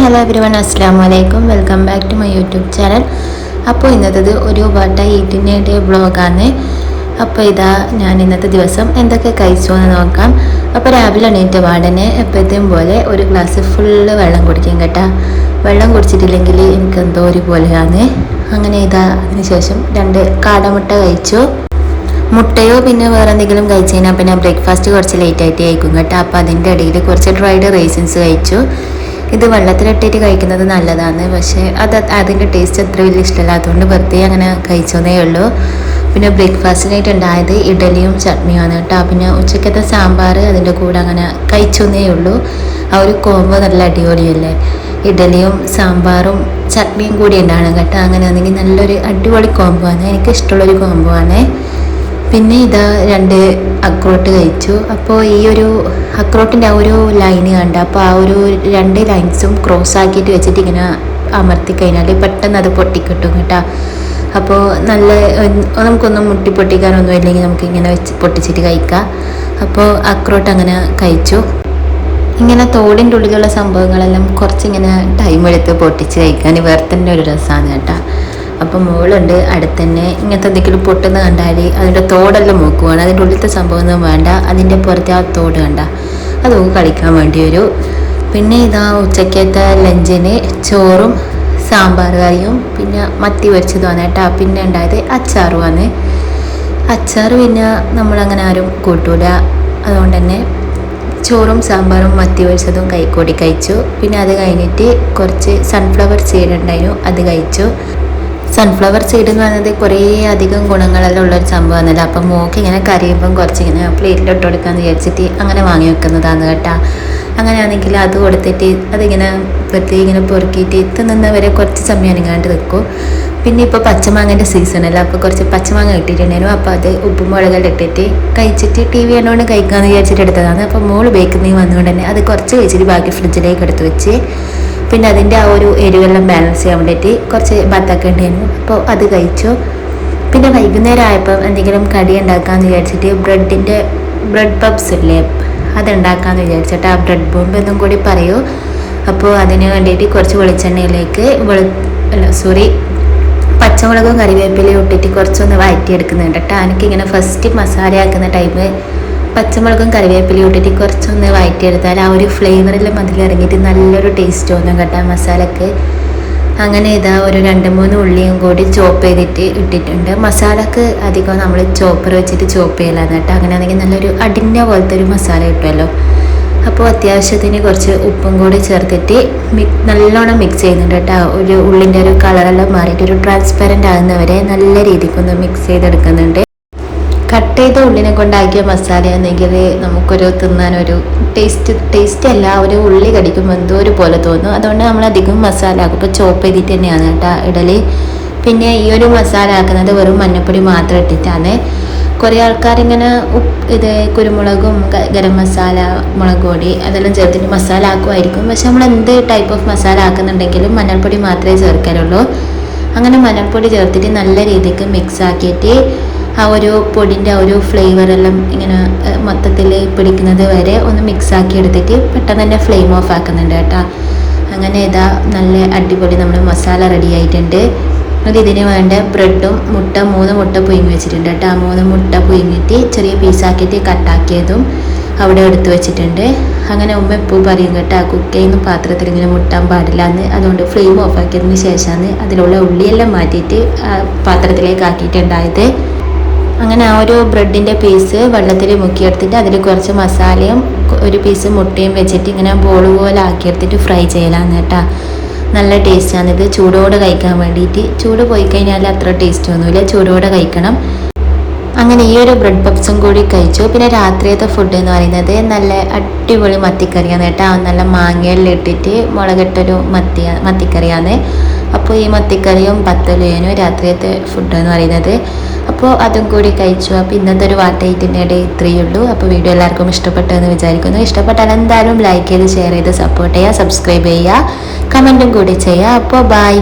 Hello everyone, അസ്സലാമു അലൈക്കും. Welcome back to my YouTube channel. അപ്പോൾ ഇന്നത്തേത് ഒരു വട്ട ഈറ്റിൻ്റെ വ്ളോഗാണ്. അപ്പോൾ ഇതാ ഞാൻ ഇന്നത്തെ ദിവസം എന്തൊക്കെ കഴിച്ചു എന്ന് നോക്കാം. അപ്പോൾ രാവിലെ എണീറ്റ പാടനെ എപ്പോഴത്തേയും പോലെ ഒരു ഗ്ലാസ് ഫുള്ള് വെള്ളം കുടിക്കും കേട്ടോ. വെള്ളം കുടിച്ചിട്ടില്ലെങ്കിൽ എനിക്ക് എന്തോ ഒരു പോലെയാണ്. അങ്ങനെ ഇതാ അതിനുശേഷം 2 കാടമുട്ട കഴിച്ചു. മുട്ടയോ പിന്നെ വേറെ എന്തെങ്കിലും കഴിച്ചു കഴിഞ്ഞാൽ പിന്നെ ബ്രേക്ക്ഫാസ്റ്റ് കുറച്ച് ലേറ്റ് ആയിട്ട് കഴിക്കും കേട്ടോ. അപ്പോൾ അതിൻ്റെ ഇടയിൽ കുറച്ച് ഡ്രൈഡ് റൈസിൻസ് കഴിച്ചു. ഇത് വെള്ളത്തിലിട്ടിട്ട് കഴിക്കുന്നത് നല്ലതാണ്, പക്ഷേ അതിൻ്റെ ടേസ്റ്റ് അത്ര വലിയ ഇഷ്ടമില്ലാത്തതുകൊണ്ട് വെറുതെ അങ്ങനെ കഴിച്ചതേ ഉള്ളൂ. പിന്നെ ബ്രേക്ക്ഫാസ്റ്റിനായിട്ട് ഉണ്ടായത് ഇഡലിയും ചട്നിയാണ് കേട്ടോ. പിന്നെ ഉച്ചക്കത്തെ സാമ്പാർ അതിൻ്റെ കൂടെ അങ്ങനെ കഴിച്ചതേ ഉള്ളൂ. ആ ഒരു കോംബോ നല്ല അടിപൊളിയല്ലേ, ഇഡലിയും സാമ്പാറും ചട്നിയും കൂടി ഉണ്ടാണ് കേട്ടോ. അങ്ങനെ ആണെങ്കിൽ നല്ലൊരു അടിപൊളി കോംബോ ആണ്, എനിക്ക് ഇഷ്ടമുള്ളൊരു കോംബോ ആണ്. പിന്നെ ഇതാ 2 അക്രോട്ട് കഴിച്ചു. അപ്പോൾ ഈ ഒരു അക്രോട്ടിൻ്റെ ആ ഒരു ലൈന് കണ്ട, അപ്പോൾ ആ ഒരു 2 ലൈൻസും ക്രോസ് ആക്കിയിട്ട് വെച്ചിട്ട് ഇങ്ങനെ അമർത്തി കഴിഞ്ഞാൽ പെട്ടെന്ന് അത് പൊട്ടിക്കിട്ടും കേട്ടോ. അപ്പോൾ നല്ല നമുക്കൊന്നും മുട്ടി പൊട്ടിക്കാനൊന്നും ഇല്ലെങ്കിൽ നമുക്ക് ഇങ്ങനെ വെച്ച് പൊട്ടിച്ചിട്ട് കഴിക്കാം. അപ്പോൾ അക്രോട്ട് അങ്ങനെ കഴിച്ചു. ഇങ്ങനെ തോടിൻ്റെ ഉള്ളിലുള്ള സംഭവങ്ങളെല്ലാം കുറച്ചിങ്ങനെ ടൈം എടുത്ത് പൊട്ടിച്ച് കഴിക്കാൻ വേറെ തന്നെ ഒരു രസമാണ് കേട്ടോ. അപ്പം മോളുണ്ട് അടുത്ത് തന്നെ. ഇങ്ങനത്തെ എന്തെങ്കിലും പൊട്ടുന്ന കണ്ടാൽ അതിൻ്റെ തോടെല്ലാം നോക്കുവാണ്. അതിൻ്റെ ഉള്ളിലത്തെ സംഭവമൊന്നും വേണ്ട, അതിൻ്റെ പുറത്തെ ആ തോട് കണ്ട അതൊക്കെ കളിക്കാൻ വേണ്ടി വരും. പിന്നെ ഇതാ ഉച്ചക്കത്തെ ലഞ്ചിന് ചോറും സാമ്പാർ കറിയും പിന്നെ മത്തി പൊരിച്ചതുമാണ് കേട്ടോ. പിന്നെ ഉണ്ടായത് അച്ചാറുമാണ്. അച്ചാർ പിന്നെ നമ്മളങ്ങനെ ആരും കൂട്ടൂല, അതുകൊണ്ട് തന്നെ ചോറും സാമ്പാറും മത്തി പൊരിച്ചതും കൂടി കഴിച്ചു. പിന്നെ അത് കഴിഞ്ഞിട്ട് കുറച്ച് സൺഫ്ലവർ സീഡ് ഉണ്ടായിരുന്നു, അത് കഴിച്ചു. സൺഫ്ലവർ സീഡ് എന്ന് പറയുന്നത് കുറേ അധികം ഗുണങ്ങളെല്ലാം ഉള്ളൊരു സംഭവമാണല്ലോ. അപ്പം മോക്ക് ഇങ്ങനെ കറിയുമ്പം കുറച്ചിങ്ങനെ പ്ലേറ്റിലിട്ട് കൊടുക്കാമെന്ന് വിചാരിച്ചിട്ട് അങ്ങനെ വാങ്ങി വെക്കുന്നതാണ് കേട്ടോ. അങ്ങനെയാണെങ്കിൽ അത് കൊടുത്തിട്ട് അതിങ്ങനെ വെറുതെ ഇങ്ങനെ പൊറുക്കിയിട്ട് തിന്നുന്നവരെ കുറച്ച് സമയം അനങ്ങാണ്ട് നിൽക്കും. പിന്നെ ഇപ്പോൾ പച്ചമാങ്ങൻ്റെ സീസണല്ല, അപ്പോൾ കുറച്ച് പച്ചമാങ്ങ ഇട്ടിട്ടുണ്ടായിരുന്നു. അപ്പോൾ അത് ഉപ്പും മുളകെല്ലാം ഇട്ടിട്ട് കഴിച്ചിട്ട് ടി വി കണ്ടുകൊണ്ട് കഴിക്കാമെന്ന് വിചാരിച്ചിട്ട് എടുത്തതാണ്. അപ്പോൾ മോള് ബേക്കിൽ വന്നുകൊണ്ട് തന്നെ അത് കുറച്ച് കഴിച്ചിട്ട് ബാക്കി ഫ്രിഡ്ജിലേക്ക് എടുത്ത് വെച്ച്, പിന്നെ അതിൻ്റെ ആ ഒരു എരിവെല്ലാം ബാലൻസ് ചെയ്യാൻ വേണ്ടിയിട്ട് കുറച്ച് ബത്തൊക്കെ ഉണ്ടായിരുന്നു, അപ്പോൾ അത് കഴിച്ചു. പിന്നെ വൈകുന്നേരം ആയപ്പോൾ എന്തെങ്കിലും കടി ഉണ്ടാക്കാമെന്ന് വിചാരിച്ചിട്ട് ബ്രെഡ് പബ്സ് ഇല്ലേ, അതുണ്ടാക്കാമെന്ന് വിചാരിച്ചിട്ട് ആ ബ്രെഡ് ബോംബ് എന്നും കൂടി പറയൂ. അപ്പോൾ അതിന് വേണ്ടിയിട്ട് കുറച്ച് വെളിച്ചെണ്ണയിലേക്ക് പച്ചമുളകും കറിവേപ്പിലയും ഇട്ടിട്ട് കുറച്ചൊന്ന് വഴറ്റിയെടുക്കുന്നുണ്ട് കേട്ടോ. എനിക്കിങ്ങനെ ഫസ്റ്റ് മസാല ആക്കുന്ന ടൈം പച്ചമുളകും കറിവേപ്പിലയും ഇട്ടിട്ട് കുറച്ചൊന്ന് വഴറ്റിയെടുത്താൽ ആ ഒരു ഫ്ലേവറെല്ലാം അതിലിറങ്ങിയിട്ട് നല്ലൊരു ടേസ്റ്റ് തോന്നും കേട്ടോ മസാലക്ക്. അങ്ങനെ ഇതാ ഒരു 2-3 ഉള്ളിയും കൂടി ചോപ്പ് ചെയ്തിട്ട് ഇട്ടിട്ടുണ്ട്. മസാലക്ക് അധികം നമ്മൾ ചോപ്പർ വെച്ചിട്ട് ചോപ്പ് ചെയ്യലാണ് കേട്ടോ. അങ്ങനെയാണെങ്കിൽ നല്ലൊരു അടിഞ്ഞ പോലത്തെ ഒരു മസാല കിട്ടുമല്ലോ. അപ്പോൾ അത്യാവശ്യത്തിന് കുറച്ച് ഉപ്പും കൂടി ചേർത്തിട്ട് നല്ലോണം മിക്സ് ചെയ്യുന്നുണ്ട് കേട്ടോ. ഒരു ഉള്ളിൻ്റെ ഒരു കളറെല്ലാം മാറിയിട്ട് ഒരു ട്രാൻസ്പെറൻ്റ് ആകുന്നവരെ നല്ല രീതിക്കൊന്ന് മിക്സ് ചെയ്തെടുക്കുന്നുണ്ട്. കട്ട് ചെയ്ത ഉള്ളിനെ കൊണ്ടാക്കിയ മസാലയാണെങ്കിൽ നമുക്കൊരു തിന്നാനൊരു ടേസ്റ്റ് അല്ല, ഒരു ഉള്ളി കടിക്കുമ്പോൾ എന്തോ ഒരു പോലെ തോന്നും. അതുകൊണ്ട് നമ്മൾ അധികം മസാല ആക്കുമ്പോൾ ചോപ്പ് ചെയ്തിട്ട് തന്നെയാണ് കേട്ടോ ഇടല്. പിന്നെ ഈ ഒരു മസാല ആക്കുന്നത് വെറും മഞ്ഞൾപ്പൊടി മാത്രം ഇട്ടിട്ടാണ്. കുറേ ആൾക്കാരിങ്ങനെ കുരുമുളകും ഗരം മസാല മുളക് പൊടി അതെല്ലാം ചേർത്തിട്ട് മസാല ആക്കുമായിരിക്കും. പക്ഷെ നമ്മൾ എന്ത് ടൈപ്പ് ഓഫ് മസാല ആക്കുന്നുണ്ടെങ്കിലും മഞ്ഞൾപ്പൊടി മാത്രമേ ചേർക്കാറുള്ളൂ. അങ്ങനെ മഞ്ഞൾപ്പൊടി ചേർത്തിട്ട് നല്ല രീതിക്ക് മിക്സ് ആക്കിയിട്ട് ആ ഒരു പൊടിൻ്റെ ആ ഒരു ഫ്ലേവറെല്ലാം ഇങ്ങനെ മൊത്തത്തിൽ പിടിക്കുന്നത് വരെ ഒന്ന് മിക്സ് ആക്കി എടുത്തിട്ട് പെട്ടെന്ന് തന്നെ ഫ്ലെയിം ഓഫ് ആക്കുന്നുണ്ട് കേട്ടോ. അങ്ങനെ ഇതാ നല്ല അടിപൊളി നമ്മൾ മസാല റെഡി ആയിട്ടുണ്ട്. അത് ഇതിന് വേണ്ട ബ്രെഡും 3 മുട്ട പുഴുങ്ങി വെച്ചിട്ടുണ്ട് കേട്ടോ. 3 മുട്ട പുഴുങ്ങിയിട്ട് ചെറിയ പീസാക്കിയിട്ട് കട്ടാക്കിയതും അവിടെ എടുത്ത് വെച്ചിട്ടുണ്ട്. അങ്ങനെ ഉമ്മ എപ്പോൾ പറയും കേട്ടോ, കുക്ക് ചെയ്യുന്ന പാത്രത്തിൽ ഇങ്ങനെ മുട്ടാൻ പാടില്ല എന്ന്. അതുകൊണ്ട് ഫ്ലെയിം ഓഫ് ആക്കിയതിന് ശേഷമാണ് അതിലുള്ള ഉള്ളിയെല്ലാം മാറ്റിയിട്ട് പാത്രത്തിലേക്ക് ആക്കിയിട്ടുണ്ടായത്. അങ്ങനെ ആ ഒരു ബ്രെഡിൻ്റെ പീസ് വെള്ളത്തിൽ മുക്കിയെടുത്തിട്ട് അതിൽ കുറച്ച് മസാലയും ഒരു പീസ് മുട്ടയും വെച്ചിട്ട് ഇങ്ങനെ ബോൾ പോലെ ആക്കിയെടുത്തിട്ട് ഫ്രൈ ചെയ്യലാണ് കേട്ടോ. നല്ല ടേസ്റ്റാണിത് ചൂടോടെ കഴിക്കാൻ വേണ്ടിയിട്ട്. ചൂട് പോയി കഴിഞ്ഞാൽ അത്ര ടേസ്റ്റ് ഒന്നുമില്ല, ചൂടോടെ കഴിക്കണം. അങ്ങനെ ഈ ഒരു ബ്രെഡ് പപ്സും കൂടി കഴിച്ചു. പിന്നെ രാത്രിയത്തെ ഫുഡ് എന്ന് പറയുന്നത് നല്ല അടിപൊളി മത്തിക്കറിയാണ് കേട്ടോ. നല്ല മാങ്ങയെല്ലാം ഇട്ടിട്ട് മുളകിട്ടൊരു മത്തിക്കറിയാണ്. അപ്പോൾ ഈ മത്തിക്കറിയും പത്തലുവേനും രാത്രിയത്തെ ഫുഡ് എന്ന് പറയുന്നത്. അപ്പോൾ അതും കൂടി കഴിച്ചു. അപ്പോൾ ഇന്നത്തെ ഒരു വാട്ടയിറ്റിൻ്റെ ഇടയിൽ ഇത്രയേ ഉള്ളൂ. അപ്പോൾ വീഡിയോ എല്ലാവർക്കും ഇഷ്ടപ്പെട്ടെന്ന് വിചാരിക്കുന്നു. ഇഷ്ടപ്പെട്ടാൽ എന്തായാലും ലൈക്ക് ചെയ്ത് ഷെയർ ചെയ്ത് സപ്പോർട്ട് ചെയ്യുക, സബ്സ്ക്രൈബ് ചെയ്യുക, കമൻറ്റും കൂടി ചെയ്യുക. അപ്പോൾ ബൈ.